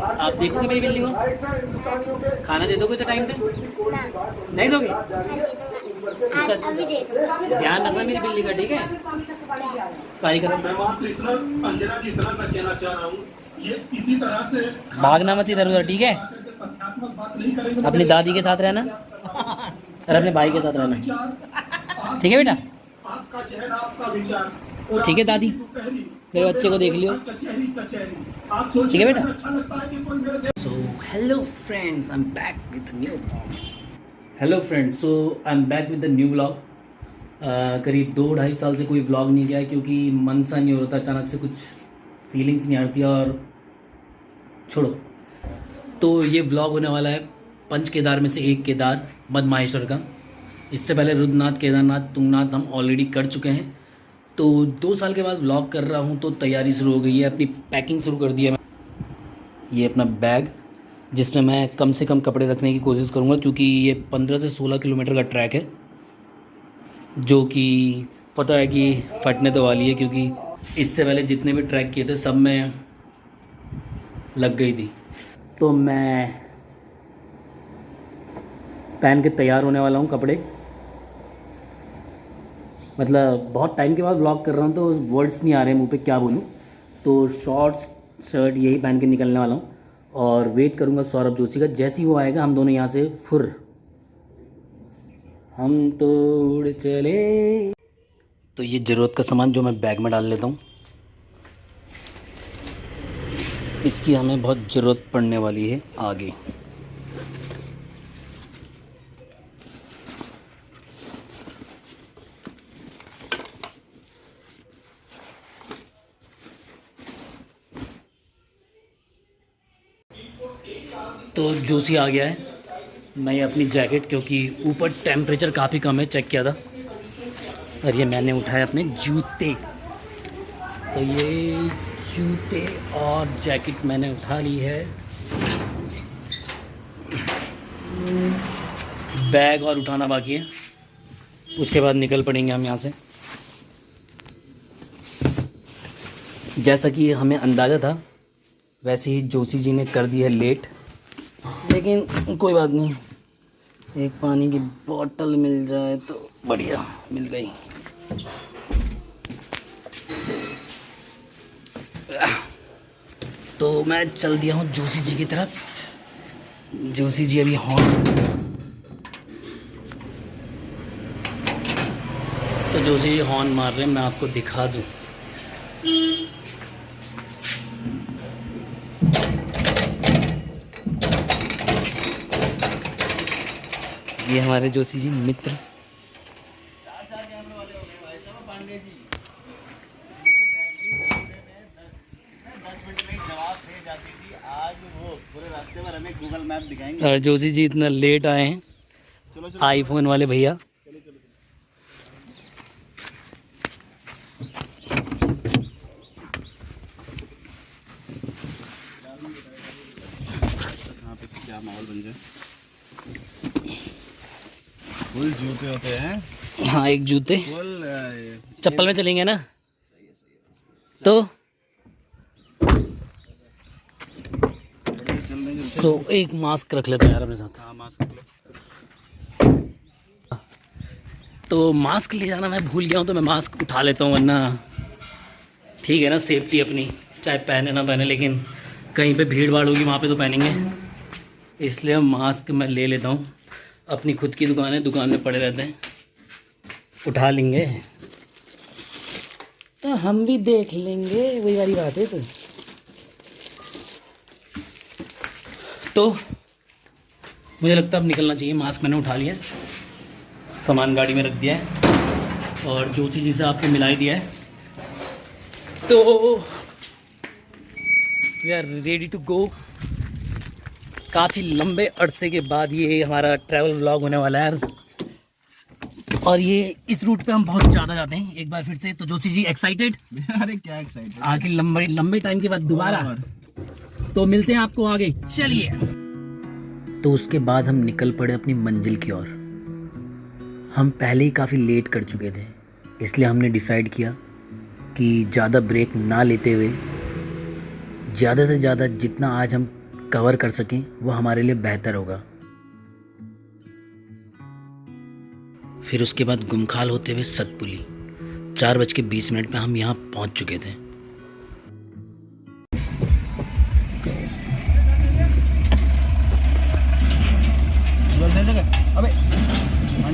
आप देखोगे मेरी बिल्ली को? खाना दे दोगे तो टाइम पे? नहीं दोगे? अभी दे दूंगा। ध्यान रखना मेरी बिल्ली का, ठीक है? पारी करो। मैं मात्र इतना अंजना जी इतना सा कहना चाह रहा हूँ, ये इसी तरह से भागना मत इधर उधर, ठीक है? तथ्यात्मक बात नहीं करेंगे। अपनी दादी के साथ रहना और अपने भाई के साथ रहना, ठीक है बेटा? आपका चेहरा, आपका विचार, ठीक है दादी, मेरे बच्चे को देख लियो, ठीक है बेटा? So hello friends, I am back with new blog. Hello friends, so I am back with the new blog. करीब 2-2.5 साल से कोई ब्लॉग नहीं किया क्योंकि मन सा नहीं हो रहा था, अचानक से कुछ फीलिंग्स नहीं आती और छोड़ो। तो ये ब्लॉग होने वाला है पंच केदार में से एक केदार, मदमाहेश्वर का। इससे पहले रुद्रनाथ, केदारनाथ, तुंगनाथ हम ऑलरेडी कर चुके हैं। तो 2 साल के बाद व्लॉग कर रहा हूँ तो तैयारी शुरू हो गई है, अपनी पैकिंग शुरू कर दी है। ये अपना बैग जिसमें मैं कम से कम कपड़े रखने की कोशिश करूँगा क्योंकि ये 15 से 16 किलोमीटर का ट्रैक है, जो कि पता है कि फटने तो वाली है क्योंकि इससे पहले जितने भी ट्रैक किए थे सब में लग गई थी। तो मैं पहन के तैयार होने वाला हूँ कपड़े। मतलब बहुत टाइम के बाद व्लॉग कर रहा हूँ तो वर्ड्स नहीं आ रहे मुंह पे, क्या बोलूँ। तो शॉर्ट्स शर्ट यही पहन के निकलने वाला हूँ और वेट करूँगा सौरभ जोशी का। जैसे ही वो आएगा हम दोनों यहाँ से हम तो उड़ चले। तो ये ज़रूरत का सामान जो मैं बैग में डाल लेता हूँ, इसकी हमें बहुत ज़रूरत पड़ने वाली है आगे। तो जोशी आ गया है। मैं ये अपनी जैकेट, क्योंकि ऊपर टेम्परेचर काफ़ी कम है, चेक किया था। और ये मैंने उठाया अपने जूते। तो ये जूते और जैकेट मैंने उठा ली है। बैग और उठाना बाकी है, उसके बाद निकल पड़ेंगे हम यहाँ से। जैसा कि हमें अंदाज़ा था वैसे ही जोशी जी ने कर दी है लेट, लेकिन कोई बात नहीं। एक पानी की बोतल मिल जाए तो बढ़िया, मिल गई। तो मैं चल दिया हूँ जोशी जी की तरफ। जोशी जी अभी हॉर्न, तो जोशी जी हॉर्न मार रहे हैं, मैं आपको दिखा दूँ। ये हमारे जोशी जी मित्र। और जोशी जी इतना लेट आए हैं, आईफोन वाले भैया। क्या माहौल बन जाए। फुल जूते होते हैं। हाँ, एक जूते, चप्पल में चलेंगे ना तो। सो एक मास्क रख लेते हैं यार अपने साथ। हाँ, मास्क रख लो। तो मास्क ले जाना मैं भूल गया हूँ, तो मैं मास्क उठा लेता हूँ, वरना ठीक है ना, सेफ्टी अपनी, चाहे पहने ना पहने, लेकिन कहीं पे भीड़ भाड़ होगी वहाँ पे तो पहनेंगे, इसलिए मास्क मैं ले लेता हूँ। अपनी खुद की दुकान है, दुकान में पड़े रहते हैं, उठा लेंगे तो हम भी देख लेंगे, वही वाली बात है। तो मुझे लगता है अब निकलना चाहिए। मास्क मैंने उठा लिया है, सामान गाड़ी में रख दिया है और जोशी जी से आपको मिला ही दिया है। तो we are ready to go. काफ़ी लंबे अरसे के बाद ये हमारा ट्रैवल व्लॉग होने वाला है और ये इस रूट पे हम बहुत ज़्यादा जाते हैं। एक बार फिर से, तो जोशी जी एक्साइटेड? अरे क्या एक्साइटेड, आखिर लंबे टाइम के बाद दोबारा। तो मिलते हैं आपको आगे, चलिए। तो उसके बाद हम निकल पड़े अपनी मंजिल की ओर। हम पहले ही काफ़ी लेट कर चुके थे, इसलिए हमने डिसाइड किया कि ज़्यादा ब्रेक ना लेते हुए ज़्यादा से ज़्यादा जितना आज हम कवर कर सकें वो हमारे लिए बेहतर होगा। फिर उसके बाद गुमखाल होते हुए सतपुली 4:20 में हम यहाँ पहुँच चुके थे। अबे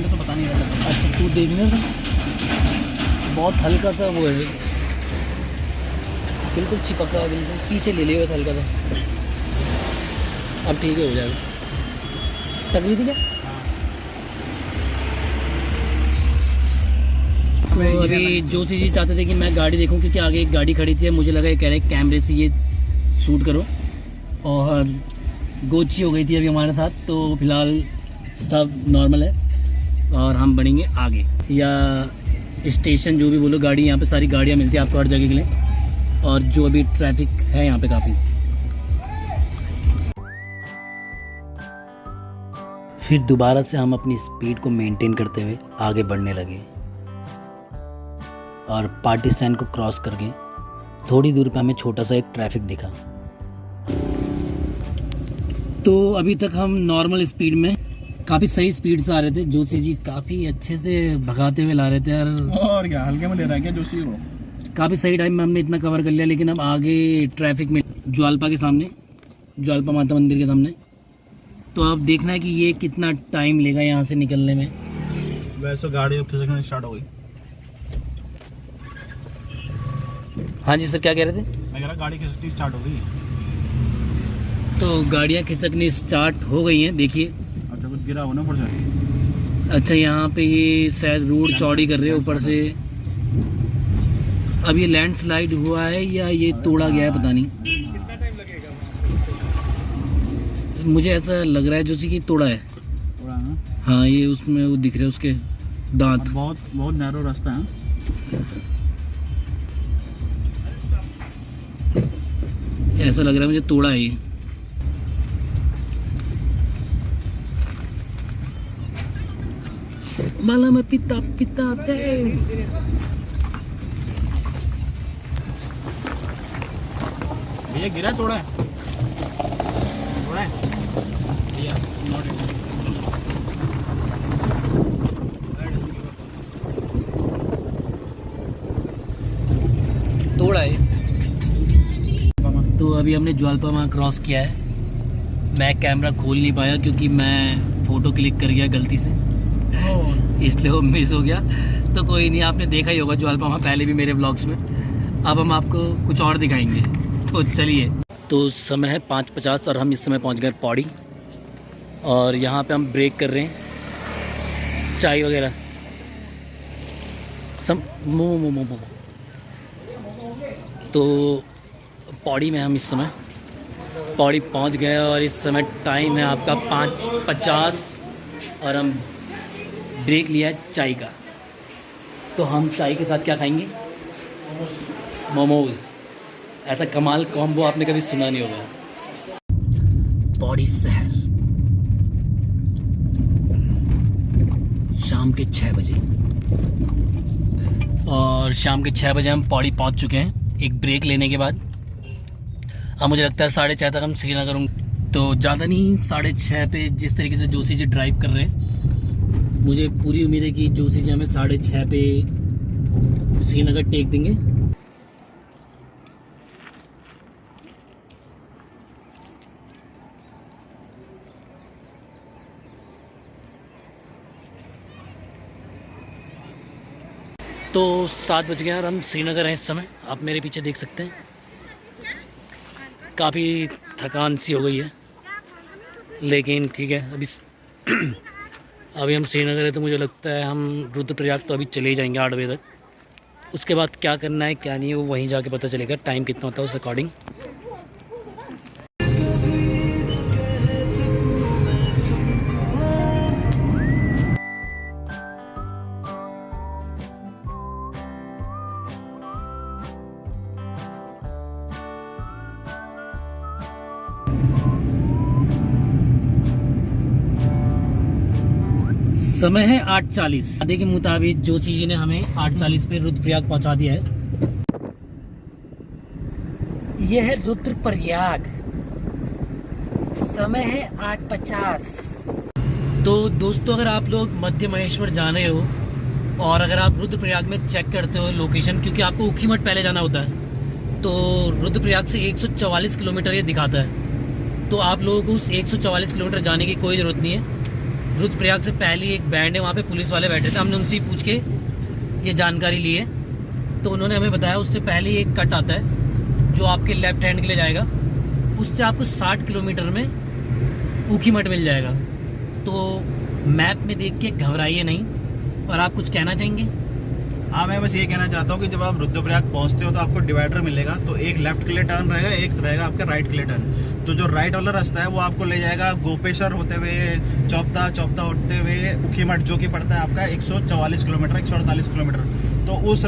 तो पता नहीं रहा। अच्छा तू देखने का बहुत हल्का सा वो है, बिल्कुल चिपका है, बिल्कुल पीछे ले लिया हल्का सा। अब ठीक है, हो जाएगा। तकलीफ थी क्या? तो अभी जोशी जी चाहते थे कि मैं गाड़ी देखूं क्योंकि आगे एक गाड़ी खड़ी थी। मुझे लगा ये कह रहे कैमरे से ये शूट करो, और गोची हो गई थी अभी हमारे साथ। तो फिलहाल सब नॉर्मल है और हम बढ़ेंगे आगे, या स्टेशन जो भी बोलो। गाड़ी यहाँ पे सारी गाड़ियाँ मिलती है आपको हर जगह के लिए, और जो अभी ट्रैफिक है यहाँ पे काफ़ी। फिर दोबारा से हम अपनी स्पीड को मेंटेन करते हुए आगे बढ़ने लगे, और पार्टीशन को क्रॉस करके थोड़ी दूर पे हमें छोटा सा एक ट्रैफिक दिखा। तो अभी तक हम नॉर्मल स्पीड में काफ़ी सही स्पीड से आ रहे थे। जोशी जी काफ़ी अच्छे से भगाते हुए ला रहे थे यार। और क्या हल्के में ले रहा है क्या जोशी को? काफ़ी सही टाइम में हमने इतना कवर कर लिया। लेकिन अब आगे ट्रैफिक में ज्वालपा के सामने, ज्वालपा माता मंदिर के सामने, तो अब देखना है कि ये कितना टाइम लेगा यहाँ से निकलने में। वैसे गाड़ी खिसकना स्टार्ट हो गई। हाँ जी सर, क्या कह रहे थे? मैं कह रहा गाड़ी खिसकनी स्टार्ट हो गई। तो गाड़ियाँ खिसकनी स्टार्ट हो गई हैं, देखिए। अच्छा कुछ गिरा हो ना ऊपर से? अच्छा यहाँ पे ये शायद रोड चौड़ी कर रहे हैं ऊपर से। अब ये लैंडस्लाइड हुआ है या ये तोड़ा गया है पता नहीं। कितना टाइम लगेगा? मुझे ऐसा लग रहा है जैसे कि तोड़ा है। थोड़ा ना? हाँ ये उसमें वो दिख रहे हैं उसके दांत। बहुत बहुत नैरो रास्ता है। ऐसा लग रहा है मुझे तोड़ा है ये। माला में पिता पिता थे। भैया गिरा तोड़ा है? तोड़ा है भैया? Not it. तोड़ा है। तो अभी हमने ज्वालपा वहाँ क्रॉस किया है। मैं कैमरा खोल नहीं पाया क्योंकि मैं फ़ोटो क्लिक कर गया गलती से, इसलिए वो मिस हो गया। तो कोई नहीं, आपने देखा ही होगा ज्वालपा वहाँ पहले भी मेरे व्लॉग्स में। अब हम आपको कुछ और दिखाएंगे, तो चलिए। तो समय है 5:50 और हम इस समय पहुँच गए पौड़ी, और यहाँ पे हम ब्रेक कर रहे हैं। चाय वगैरह सब मोमो। तो पौड़ी में हम इस समय पौड़ी पहुंच गए, और इस समय टाइम है आपका 5:50 और हम ब्रेक लिया है चाय का। तो हम चाय के साथ क्या खाएंगे? मोमोज। ऐसा कमाल कॉम्बो आपने कभी सुना नहीं होगा। पौड़ी शहर शाम के 6 बजे, और शाम के 6 बजे हम पौड़ी पहुंच चुके हैं एक ब्रेक लेने के बाद। अब मुझे लगता है 6:30 तक हम श्रीनगर होंगे। तो ज़्यादा नहीं, 6:30 पे जिस तरीके से जोशी जी ड्राइव कर रहे हैं, मुझे पूरी उम्मीद है कि जोशी जी हमें 6:30 पे श्रीनगर टेक देंगे। तो 7 बज गए और हम श्रीनगर हैं इस समय। आप मेरे पीछे देख सकते हैं, काफ़ी थकान सी हो गई है, लेकिन ठीक है। अभी हम श्रीनगर है, तो मुझे लगता है हम रुद्रप्रयाग तो अभी चले ही जाएंगे 8 बजे तक। उसके बाद क्या करना है क्या नहीं है वो वहीं जाके पता चलेगा, टाइम कितना होता है उस अकॉर्डिंग। समय है 8:40। वादे के मुताबिक जोशी जी ने हमें 8:40 पे रुद्रप्रयाग पहुंचा दिया है। यह है रुद्रप्रयाग। समय है 8:50। तो दोस्तों, अगर आप लोग मध्य महेश्वर जा रहे हो और अगर आप रुद्रप्रयाग में चेक करते हो लोकेशन, क्योंकि आपको ऊखीमठ पहले जाना होता है, तो रुद्रप्रयाग से 144 किलोमीटर ये दिखाता है। तो आप लोगों को उस 144 किलोमीटर जाने की कोई ज़रूरत नहीं है। रुद्रप्रयाग से पहले एक बैंड है, वहाँ पे पुलिस वाले बैठे थे, हमने उनसे ही पूछ के ये जानकारी ली है। तो उन्होंने हमें बताया उससे पहले एक कट आता है जो आपके लेफ्ट हैंड के लिए जाएगा, उससे आपको 60 किलोमीटर में ऊखीमठ मिल जाएगा। तो मैप में देख के घबराइए नहीं। और आप कुछ कहना चाहेंगे? हाँ, मैं बस ये कहना चाहता हूँ कि जब आप रुद्रप्रयाग पहुँचते हो तो आपको डिवाइडर मिलेगा, तो एक लेफ्ट के लिए टर्न रहेगा, एक रहेगा आपका राइट के लिए टर्न। तो जो राइट वाला रास्ता है वो आपको ले जाएगा गोपेश्वर होते हुए, चौपता होते हुए ऊखीमठ, जो कि पड़ता है आपका 144 किलोमीटर, 148 किलोमीटर। तो उस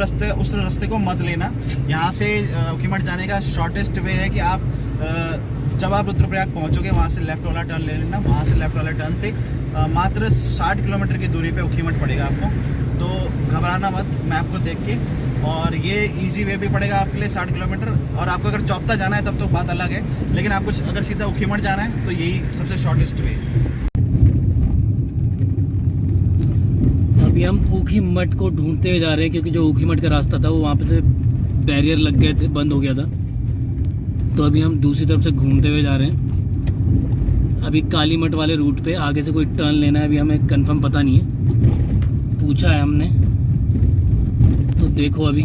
रास्ते को मत लेना। यहाँ से ऊखीमठ जाने का शॉर्टेस्ट वे है कि आप जब आप रुद्रप्रयाग पहुँचोगे वहाँ से लेफ्ट वाला टर्न ले लेना। वहाँ से लेफ्ट वाला टर्न से मात्र 60 किलोमीटर की दूरी पे ऊखीमठ पड़ेगा आपको। तो घबराना मत मैप को देख के, और ये इजी वे भी पड़ेगा आपके लिए 60 किलोमीटर। और आपको अगर चौपता जाना है तब तो बात अलग है, लेकिन आपको अगर सीधा ऊखीमठ जाना है तो यही सबसे शॉर्टेस्ट वे है। अभी हम ऊखीमठ को ढूंढते हुए जा रहे हैं, क्योंकि जो ऊखीमठ का रास्ता था वो वहाँ पे से बैरियर लग गए थे, बंद हो गया था। तो अभी हम दूसरी तरफ से घूमते हुए जा रहे हैं। अभी कालीमठ वाले रूट पे आगे से कोई टर्न लेना है, अभी हमें कंफर्म पता नहीं है, पूछा है हमने। तो देखो अभी,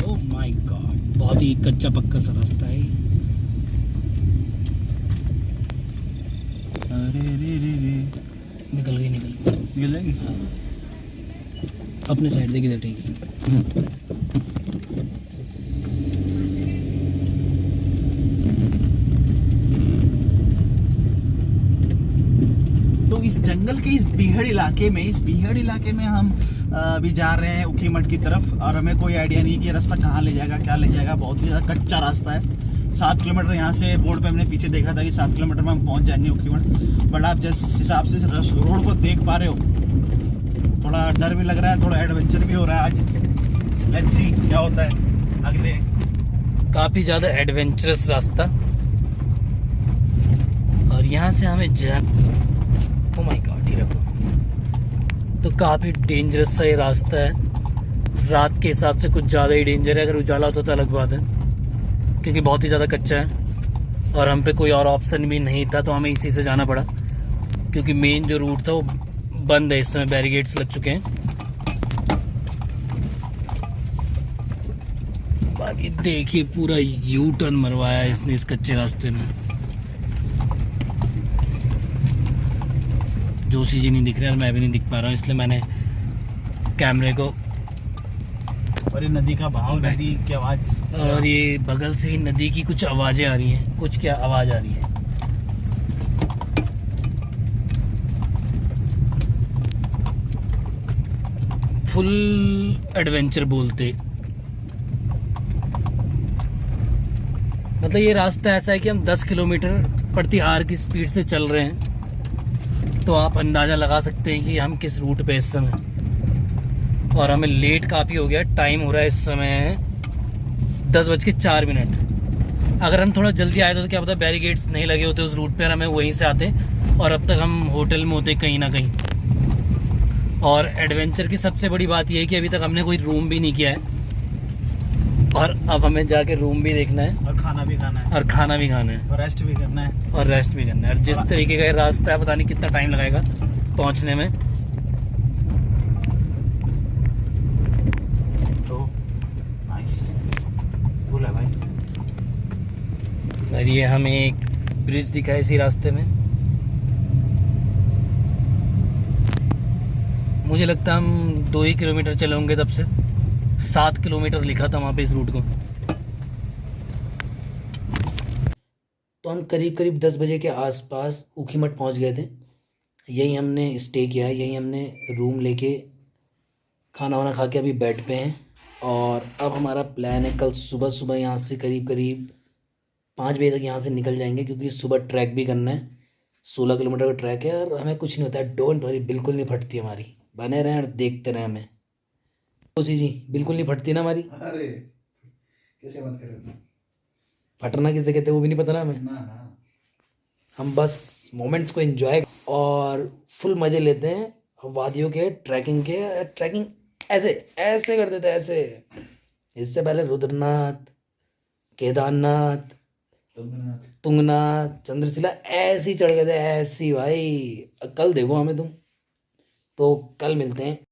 ओह माय गॉड, बहुत ही कच्चा पक्का सा रास्ता है। अरे रे रे रे, निकल गई निकल जाएगी। हाँ, अपने साइड देखिए, इधर ठीक है। तो इस जंगल के इस बीहड़ इलाके में हम अभी जा रहे हैं ऊखीमठ की तरफ, और हमें कोई आइडिया नहीं कि रास्ता कहाँ ले जाएगा, क्या ले जाएगा। बहुत ही ज़्यादा कच्चा रास्ता है। 7 किलोमीटर यहाँ से बोर्ड पे हमने पीछे देखा था कि 7 किलोमीटर में हम पहुँच जाएंगे ऊखीमठ। बट आप जिस हिसाब से रोड को देख पा रहे हो, थोड़ा डर भी लग रहा है, थोड़ा एडवेंचर भी हो रहा है आज। लेट्स सी क्या होता है अगले। काफ़ी ज़्यादा एडवेंचरस रास्ता, और यहाँ से हमें ओह माय गॉड, ही रखो। तो काफ़ी डेंजरस सा ये रास्ता है। रात के हिसाब से कुछ ज़्यादा ही डेंजर है। अगर उजाला होता तो अलग बात है, क्योंकि बहुत ही ज़्यादा कच्चा है और हम पे कोई और ऑप्शन भी नहीं था, तो हमें इसी से जाना पड़ा, क्योंकि मेन जो रूट था वो बंद है इस समय, बैरिकेड्स लग चुके हैं। बाकी देखिए पूरा यू टर्न मरवाया है इसने इस कच्चे रास्ते में। जोशी जी नहीं दिख रहे और मैं भी नहीं दिख पा रहा हूँ, इसलिए मैंने कैमरे को, और ये नदी का बहाव, नदी की आवाज़, और ये बगल से ही नदी की कुछ आवाज़ें आ रही हैं। कुछ क्या आवाज़ आ रही है? फुल एडवेंचर बोलते, मतलब ये रास्ता ऐसा है कि हम 10 किलोमीटर प्रति आवर की स्पीड से चल रहे हैं, तो आप अंदाज़ा लगा सकते हैं कि हम किस रूट पे इस समय। और हमें लेट काफ़ी हो गया, टाइम हो रहा है इस समय 10:04। अगर हम थोड़ा जल्दी आए तो क्या पता बैरिकेड्स नहीं लगे होते उस रूट पे और हमें वहीं से आते, और अब तक हम होटल में होते कहीं ना कहीं। और एडवेंचर की सबसे बड़ी बात यह है कि अभी तक हमने कोई रूम भी नहीं किया है, और अब हमें जाके रूम भी देखना है, और खाना भी खाना है, और खाना भी खाना है, और रेस्ट भी करना है, और रेस्ट भी करना है। और जिस तरीके का ये रास्ता है, पता नहीं कितना टाइम लगेगा पहुंचने में। तो नाइस बोला भाई। और ये हमें एक ब्रिज दिखा है इसी रास्ते में। मुझे लगता है हम 2 ही किलोमीटर चले होंगे तब से। 7 किलोमीटर लिखा था वहाँ पे इस रूट को। तो हम करीब 10 बजे के आसपास ऊखीमठ पहुँच गए थे। यही हमने स्टे किया है, यही हमने रूम लेके खाना वाना खा के अभी बेड पे हैं। और अब हमारा प्लान है कल सुबह यहाँ से करीब 5 बजे तक यहाँ से निकल जाएंगे, क्योंकि सुबह ट्रैक भी करना है। 16 किलोमीटर का ट्रैक है और हमें कुछ नहीं होता है। डोंट वरी, बिल्कुल नहीं फटती हमारी। बने रहें और देखते रहें हमें। उसी जी बिल्कुल नहीं फटती ना हमारी। अरे कैसे मत करें, फटना किसे कहते हैं वो भी नहीं पता ना हमें। ना हम बस मोमेंट्स को एंजॉय और फुल मज़े लेते हैं वादियों के ट्रैकिंग के। ट्रैकिंग ऐसे ऐसे करते थे ऐसे। इससे पहले रुद्रनाथ, केदारनाथ, तुंगनाथ, चंद्रशिला ऐसे ही चढ़ गए थे ऐसी भाई। कल देखो हमें तुम। तो कल मिलते हैं।